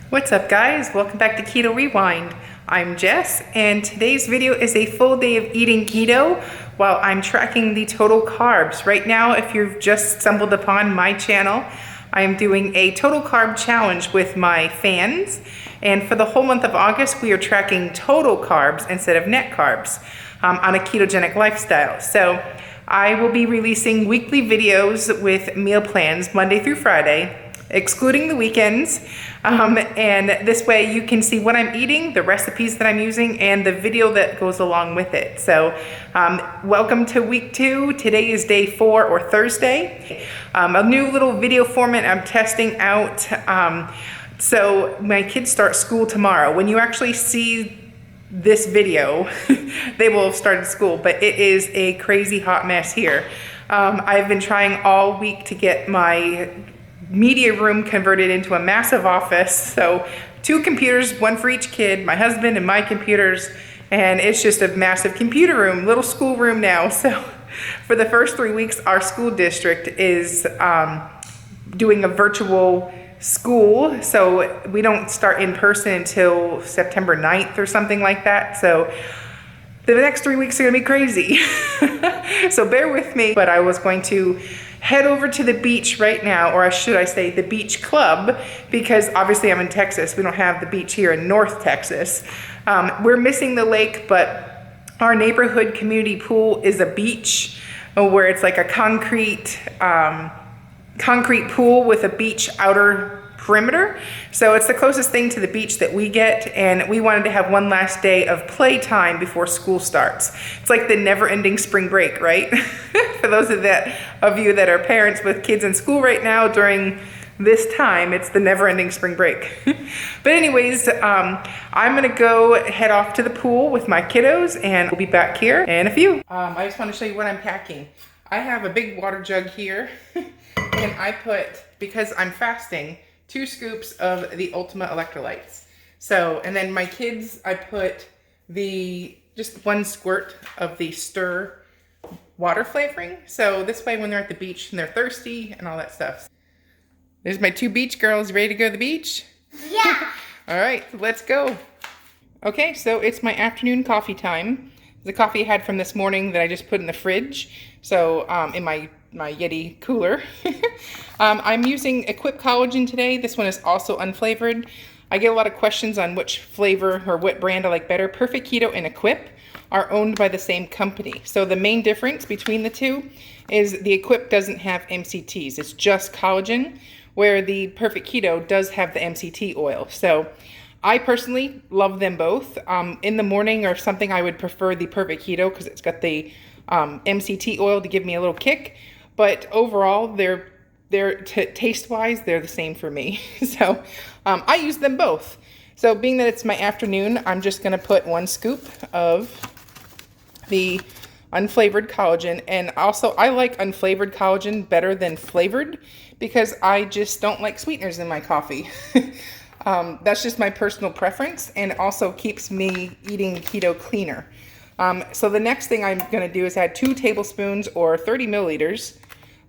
What's up, guys? Welcome back to Keto Rewind. I'm Jess, and today's video is a full day of eating keto while I'm tracking the total carbs. Right now, if you've just stumbled upon my channel, I am doing a total carb challenge with my fans. And for the whole month of August, we are tracking total carbs instead of net carbs on a ketogenic lifestyle. So I will be releasing weekly videos with meal plans Monday through Friday, excluding the weekends. And this way you can see what I'm eating, the recipes that I'm using, and the video that goes along with it. So welcome to week 2. Today is day 4 or Thursday. A new little video format I'm testing out. So my kids start school tomorrow. When you actually see this video, they will have started school, but it is a crazy hot mess here. I've been trying all week to get my media room converted into a massive office. So 2 computers, 1 for each kid, my husband and my computers, and it's just a massive computer room, little school room now. So for the first 3 weeks, our school district is doing a virtual school. So we don't start in person until September 9th or something like that. So the next 3 weeks are gonna be crazy. So bear with me, but I was going to head over to the beach right now, or should I say the beach club, because obviously I'm in Texas. We don't have the beach here in North Texas. We're missing the lake, but our neighborhood community pool is a beach where it's like a concrete pool with a beach outer perimeter. So it's the closest thing to the beach that we get, and we wanted to have one last day of playtime before school starts. It's like the never-ending spring break, right? For those of you that are parents with kids in school right now during this time, it's the never-ending spring break. But anyways, I'm gonna go head off to the pool with my kiddos, and we'll be back here in a few. I just want to show you what I'm packing. I have a big water jug here, and I put, because I'm fasting, 2 scoops of the Ultimate electrolytes. So, and then my kids, I put just 1 squirt of the Stir water flavoring. So this way when they're at the beach and they're thirsty and all that stuff. There's my 2 beach girls ready to go to the beach? Yeah. All right, let's go. Okay, so it's my afternoon coffee time. The coffee I had from this morning that I just put in the fridge. So in my Yeti cooler. I'm using Equip Collagen today. This one is also unflavored. I get a lot of questions on which flavor or what brand I like better. Perfect Keto and Equip are owned by the same company. So the main difference between the two is the Equip doesn't have MCTs. It's just collagen, where the Perfect Keto does have the MCT oil. So I personally love them both. In the morning or something, I would prefer the Perfect Keto because it's got the MCT oil to give me a little kick. But overall, taste-wise, they're the same for me. So I use them both. So being that it's my afternoon, I'm just gonna put 1 scoop of the unflavored collagen. And also, I like unflavored collagen better than flavored because I just don't like sweeteners in my coffee. That's just my personal preference, and it also keeps me eating keto cleaner. So the next thing I'm gonna do is add 2 tablespoons or 30 milliliters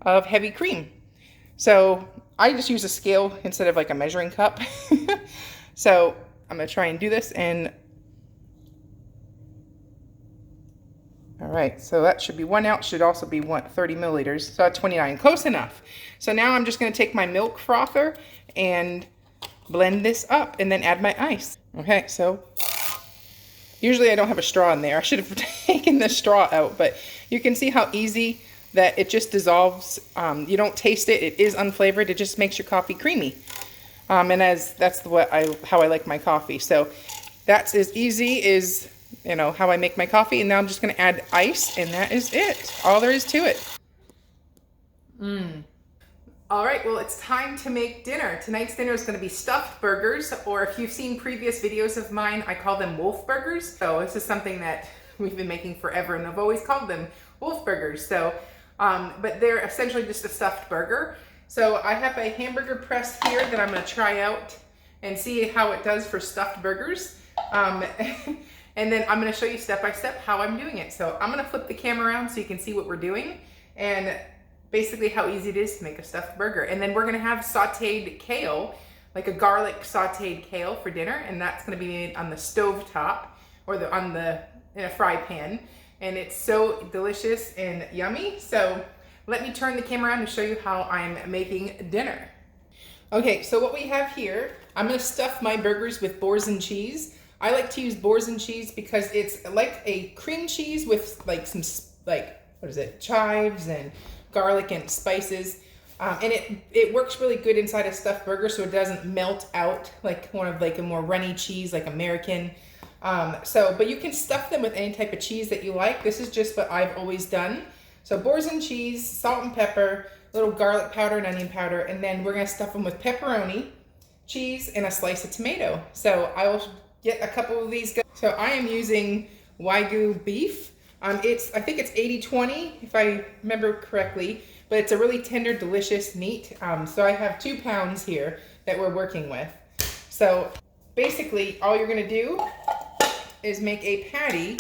of heavy cream. So I just use a scale instead of like a measuring cup. So I'm gonna try and do this, and all right, so that should be 1 ounce, should also be 30 milliliters, so that's 29, close enough. So now I'm just gonna take my milk frother and blend this up and then add my ice. Okay, so usually I don't have a straw in there. I should have taken the straw out, but you can see how easy that it just dissolves. You don't taste it. It is unflavored. It just makes your coffee creamy. And that's how I like my coffee. So that's as easy as, how I make my coffee. And now I'm just going to add ice, and that is it. All there is to it. All right, well, it's time to make dinner. Tonight's dinner is going to be stuffed burgers, or if you've seen previous videos of mine, I call them wolf burgers. So this is something that we've been making forever, and I've always called them wolf burgers. So, but they're essentially just a stuffed burger. So I have a hamburger press here that I'm going to try out and see how it does for stuffed burgers. And then I'm going to show you step by step how I'm doing it. So I'm going to flip the camera around so you can see what we're doing, and basically how easy it is to make a stuffed burger. And then we're going to have sauteed kale like a garlic sauteed kale for dinner, and that's gonna be made on the stove top or in a fry pan. And it's so delicious and yummy. So let me turn the camera around and show you how I'm making dinner. Okay, so what we have here, I'm gonna stuff my burgers with boars and cheese. I like to use boars and cheese because it's like a cream cheese with like some, chives and garlic and spices. And it works really good inside a stuffed burger, so it doesn't melt out like one of like a more runny cheese like American. But you can stuff them with any type of cheese that you like. This is just what I've always done. So boars and cheese, salt and pepper, a little garlic powder and onion powder, and then we're gonna stuff them with pepperoni, cheese, and a slice of tomato. So I will get a couple of these. So I am using Wagyu beef. I think it's 80-20 if I remember correctly, but it's a really tender, delicious meat. So I have 2 pounds here that we're working with. So basically all you're gonna do is make a patty,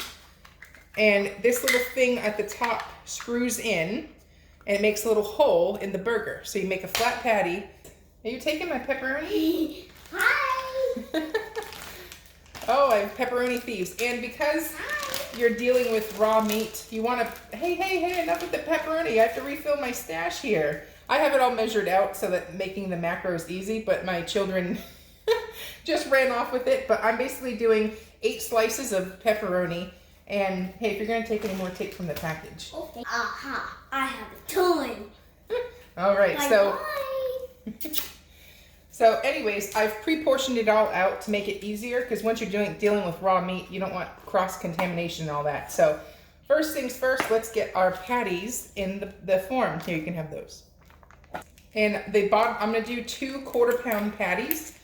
and this little thing at the top screws in and it makes a little hole in the burger. So you make a flat patty. Are you taking my pepperoni? Hi! Oh, I have pepperoni thieves. And because you're dealing with raw meat, you want to, hey, enough with the pepperoni. I have to refill my stash here. I have it all measured out so that making the macros easy, but my children just ran off with it. But I'm basically doing 8 slices of pepperoni. And hey, if you're going to take any more, take from the package. Okay. Aha, I have a ton. All right, So anyways, I've pre-portioned it all out to make it easier, because once you're dealing with raw meat, you don't want cross-contamination and all that. So first things first, let's get our patties in the form. Here, you can have those. And I'm gonna do 2 quarter-pound patties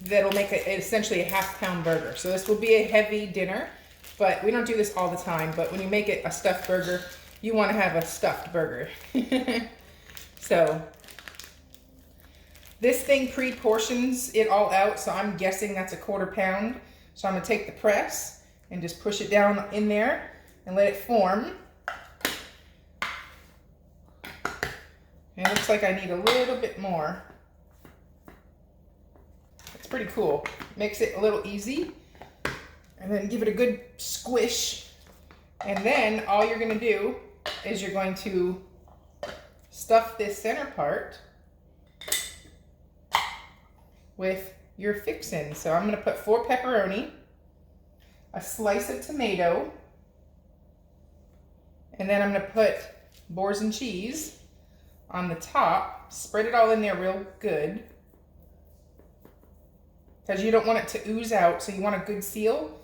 that'll make essentially a half-pound burger. So this will be a heavy dinner, but we don't do this all the time. But when you make it a stuffed burger, you wanna have a stuffed burger. So this thing pre-portions it all out, so I'm guessing that's a quarter pound. So I'm gonna take the press and just push it down in there and let it form. And it looks like I need a little bit more. It's pretty cool. Makes it a little easy. And then give it a good squish. And then all you're gonna do is you're going to stuff this center part with your fixin'. So I'm gonna put 4 pepperoni, a slice of tomato, and then I'm gonna put boars and cheese on the top. Spread it all in there real good, because you don't want it to ooze out, so you want a good seal.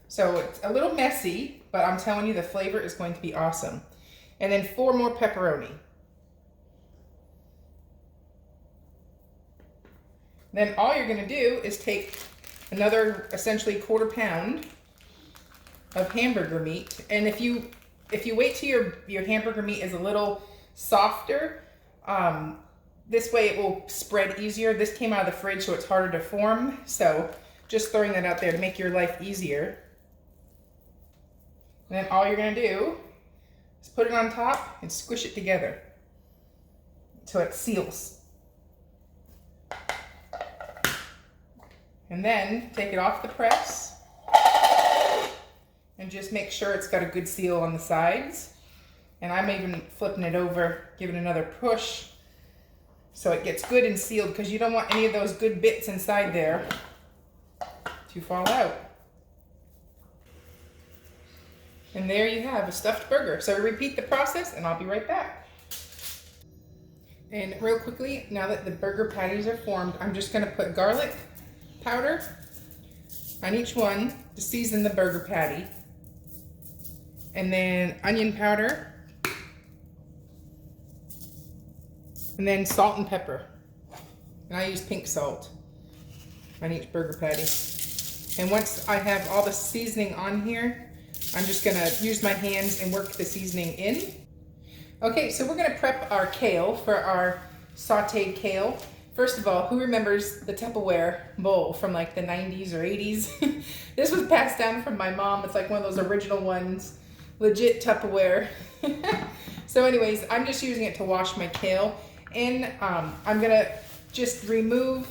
So it's a little messy, but I'm telling you the flavor is going to be awesome. And then 4 more pepperoni. Then all you're gonna do is take another essentially quarter pound of hamburger meat. And if you wait till your hamburger meat is a little softer, this way it will spread easier. This came out of the fridge, so it's harder to form. So just throwing that out there to make your life easier. And then all you're gonna do is put it on top and squish it together so it seals. And then take it off the press and just make sure it's got a good seal on the sides. And I'm even flipping it over, giving it another push so it gets good and sealed, because you don't want any of those good bits inside there to fall out. And there you have a stuffed burger. So repeat the process and I'll be right back. And real quickly, now that the burger patties are formed, I'm just gonna put garlic powder on each one to season the burger patty, and then onion powder, and then salt and pepper. And I use pink salt on each burger patty. And once I have all the seasoning on here, I'm just gonna use my hands and work the seasoning in. Okay, so we're gonna prep our kale for our sauteed kale. First of all, who remembers the Tupperware bowl from like the 90s or 80s? This was passed down from my mom. It's like one of those original ones, legit Tupperware. So anyways, I'm just using it to wash my kale. And I'm gonna just remove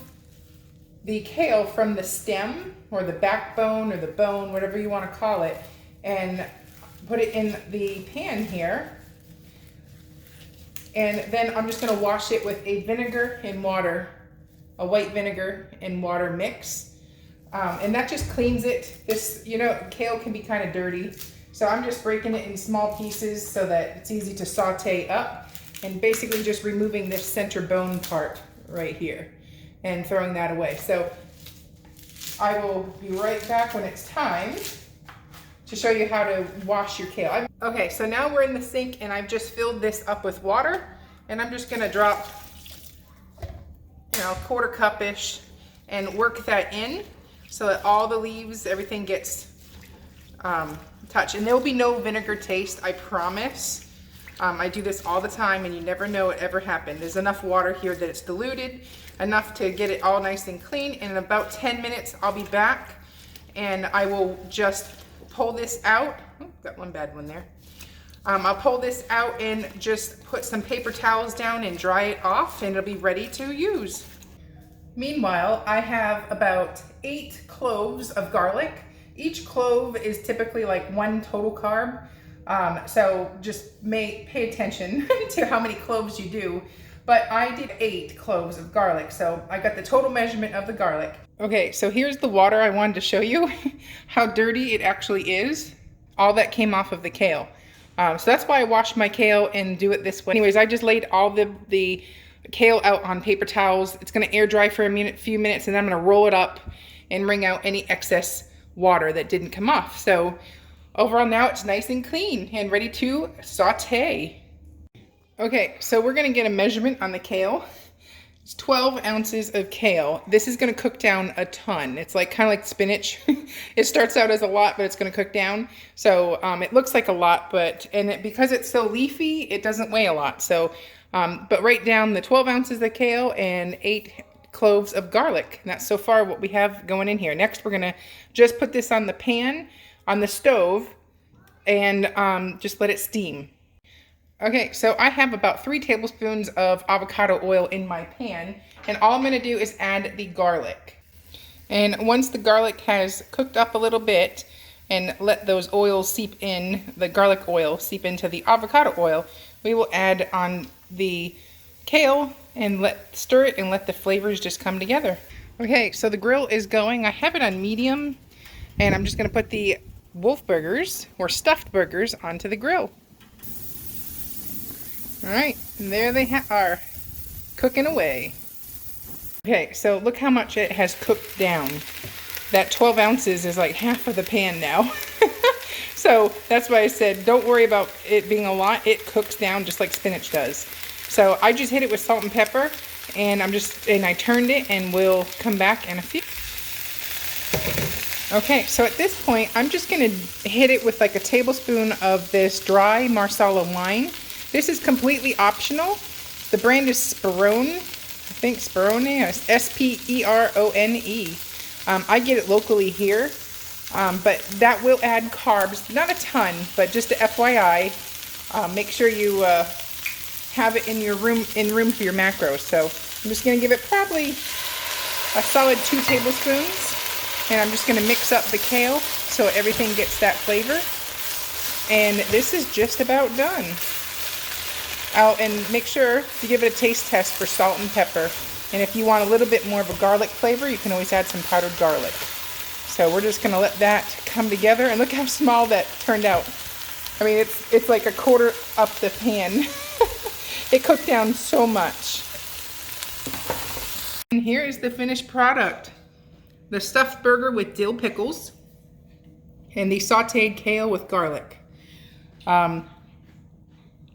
the kale from the stem or the backbone or the bone, whatever you want to call it, and put it in the pan here. And then I'm just going to wash it with a vinegar and water, a white vinegar and water mix. And that just cleans it. This, you know, kale can be kind of dirty. So I'm just breaking it in small pieces so that it's easy to saute up, and basically just removing this center bone part right here and throwing that away. So I will be right back when it's time to show you how to wash your kale. Okay, so now we're in the sink and I've just filled this up with water, and I'm just gonna drop, you know, a quarter cup-ish and work that in so that all the leaves, everything gets touched. And there will be no vinegar taste, I promise. I do this all the time and you never know what ever happened. There's enough water here that it's diluted, enough to get it all nice and clean. And in about 10 minutes, I'll be back and I will just pull this out. Oh, got one bad one there. I'll pull this out and just put some paper towels down and dry it off, and it'll be ready to use. Meanwhile, I have about 8 cloves of garlic. Each clove is typically like 1 total carb. So just pay attention to how many cloves you do. But I did 8 cloves of garlic, so I got the total measurement of the garlic. Okay, so here's the water I wanted to show you how dirty it actually is. All that came off of the kale. So that's why I wash my kale and do it this way. Anyways, I just laid all the kale out on paper towels. It's gonna air dry for a few minutes, and then I'm gonna roll it up and wring out any excess water that didn't come off. So overall now it's nice and clean and ready to saute. Okay, so we're gonna get a measurement on the kale. It's 12 ounces of kale. This is gonna cook down a ton. It's like kind of like spinach. It starts out as a lot, but it's gonna cook down. So it looks like a lot, but because it's so leafy, it doesn't weigh a lot. So, but write down the 12 ounces of kale and 8 cloves of garlic. And that's so far what we have going in here. Next, we're gonna just put this on the pan, on the stove, and just let it steam. Okay, so I have about 3 tablespoons of avocado oil in my pan, and all I'm gonna do is add the garlic. And once the garlic has cooked up a little bit and let those oils seep in, the garlic oil seep into the avocado oil, we will add on the kale and stir it and let the flavors just come together. Okay, so the grill is going. I have it on medium, and I'm just gonna put the wolf burgers or stuffed burgers onto the grill. All right, and there they are, cooking away. Okay, so look how much it has cooked down. That 12 ounces is like half of the pan now. So that's why I said, don't worry about it being a lot. It cooks down just like spinach does. So I just hit it with salt and pepper, and I turned it, and we'll come back in a few. Okay, so at this point, I'm just gonna hit it with like a tablespoon of this dry Marsala wine. This is completely optional. The brand is Sperone. I think Sperone, S-P-E-R-O-N-E. I get it locally here, but that will add carbs. Not a ton, but just a FYI. Make sure you have it in your room for your macros. So I'm just gonna give it probably a solid 2 tablespoons. And I'm just gonna mix up the kale so everything gets that flavor. And this is just about done. And make sure to give it a taste test for salt and pepper. And if you want a little bit more of a garlic flavor, you can always add some powdered garlic. So we're just gonna let that come together, and look how small that turned out. I mean, it's like a quarter up the pan. It cooked down so much. And here is the finished product. The stuffed burger with dill pickles and the sauteed kale with garlic.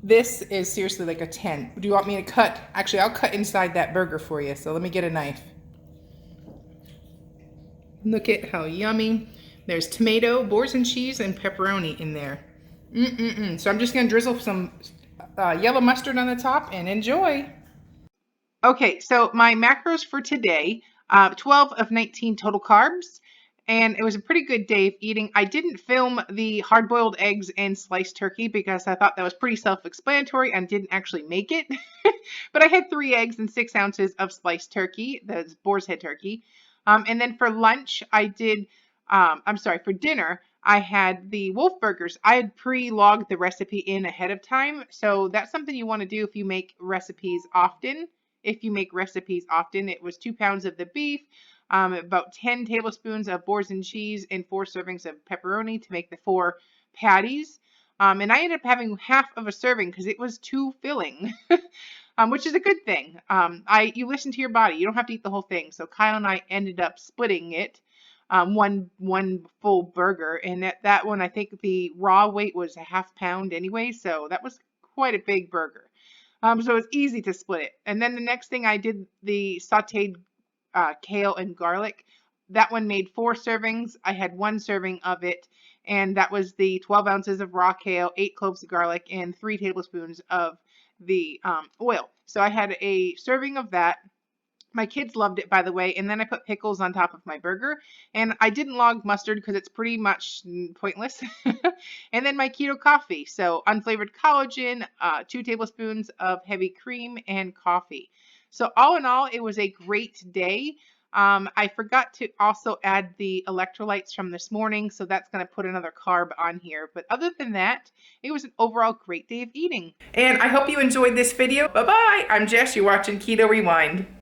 This is seriously like a 10. Do you want me to cut? Actually, I'll cut inside that burger for you. So let me get a knife. Look at how yummy. There's tomato, boursin cheese, and pepperoni in there. So I'm just gonna drizzle some yellow mustard on the top and enjoy. Okay, so my macros for today, 12 of 19 total carbs, and it was a pretty good day of eating. I didn't film the hard-boiled eggs and sliced turkey because I thought that was pretty self-explanatory and didn't actually make it. But I had 3 eggs and 6 ounces of sliced turkey, the boar's head turkey. And then for lunch, for dinner, I had the wolf burgers. I had pre-logged the recipe in ahead of time. So that's something you want to do if you make recipes often. It was 2 pounds of the beef, about 10 tablespoons of Boursin cheese, and 4 servings of pepperoni to make the 4 patties. And I ended up having half of a serving because it was too filling. Which is a good thing. You listen to your body. You don't have to eat the whole thing. So Kyle and I ended up splitting it, one full burger, and that one I think the raw weight was a half pound anyway, so that was quite a big burger. So it's easy to split it. And then the next thing I did the sautéed kale and garlic. That one made 4 servings. I had 1 serving of it, and that was the 12 ounces of raw kale, 8 cloves of garlic, and 3 tablespoons of the oil. So I had a serving of that. My kids loved it, by the way, and then I put pickles on top of my burger, and I didn't log mustard because it's pretty much pointless. And then my keto coffee, so unflavored collagen, 2 tablespoons of heavy cream, and coffee. So all in all, it was a great day. I forgot to also add the electrolytes from this morning, so that's going to put another carb on here. But other than that, it was an overall great day of eating. And I hope you enjoyed this video. Bye-bye. I'm Jess. You're watching Keto Rewind.